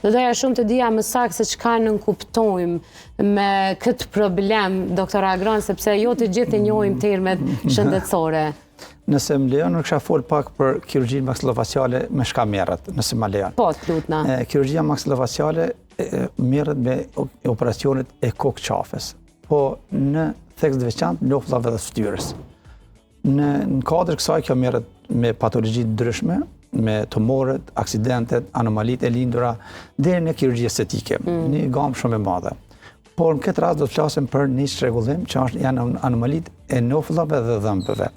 Do doja shumë të dija më saktë se çka nënkuptojmë me këtë problem, doktor Agron, sepse jo të gjithë e njohim termet shëndetësore. Nëse më lejon, në kësha fol pak për kirurgjinë maksillofaciale me shka merret, nëse më lejon. Po, të lutna. Kirurgjia maksillofaciale merret me operacionet e kokë qafës, po në theks të veçantë lofllave dhe fytyrës. Në kadër kësaj kjo merret me patologji të ndryshme, me tumorët, aksidentet, anomalitë e lindura, deri në kirurgji estetike, një gamë shumë e madhe. Por në këtë rast do të flasim për një çrregullim që janë anomalitë e nofllave dhe dhëmbëve.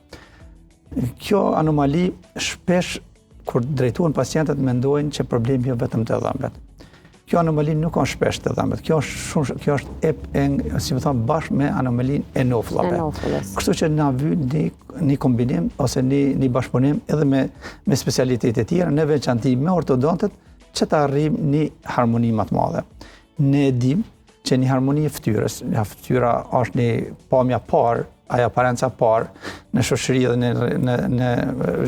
Kjo anomali shpesh kur drejtohen pacientët mendojnë që problemi jo vetëm te dhëmbët. Kjo anomali nuk ka shpesh te dhëmbët. Kjo është si më thon bashkë me anomalinë e nofllave. Kështu që na vjen një kombinim ose një bashkëpunim edhe me specialitete të tjera, në veçanti me ortodontët, që të arrijmë një harmoni më të madhe. Ne dim që një harmoni e fytyrës, fytyra është një pamja parë, ajo aparenca parë në shoqëri dhe në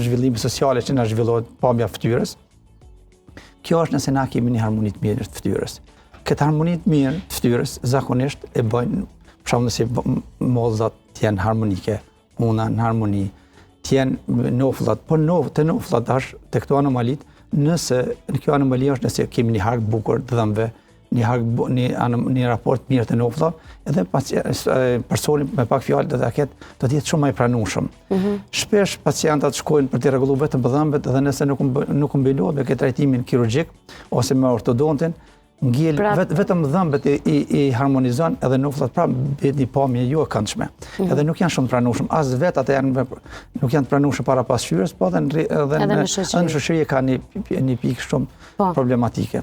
zhvillime sociale që na zhvillohet pamja e fytyrës. Kjo është nëse na kemi një harmoni të mirë të fytyrës. Këtë harmoni të mirë të fytyrës zakonisht e bëjnë, për shembull nëse mollzat të jenë harmonike, una në harmoni, të jenë nofllat, po të nofllat është te këto anomalit, nëse në kjo anomali është nëse kemi një hark bukur të dhëmbëve, një raport mirë të nofllave, edhe personi me pak fjalë do të jetë shumë më i pranueshëm. Shpesh pacientët shkojnë për të rregulluar vetëm dhëmbët dhe nëse nuk kombinohet me këtë trajtimin kirurgjik ose me ortodontin, ngel vetëm dhëmbët i harmonizon edhe nofllat bëhet një pamje jo e këndshme. Edhe nuk janë shumë të pranueshëm, as vetë ata nuk janë të pranueshëm para pasqyrës, po edhe në shoqëri ka një pikë shumë problematike.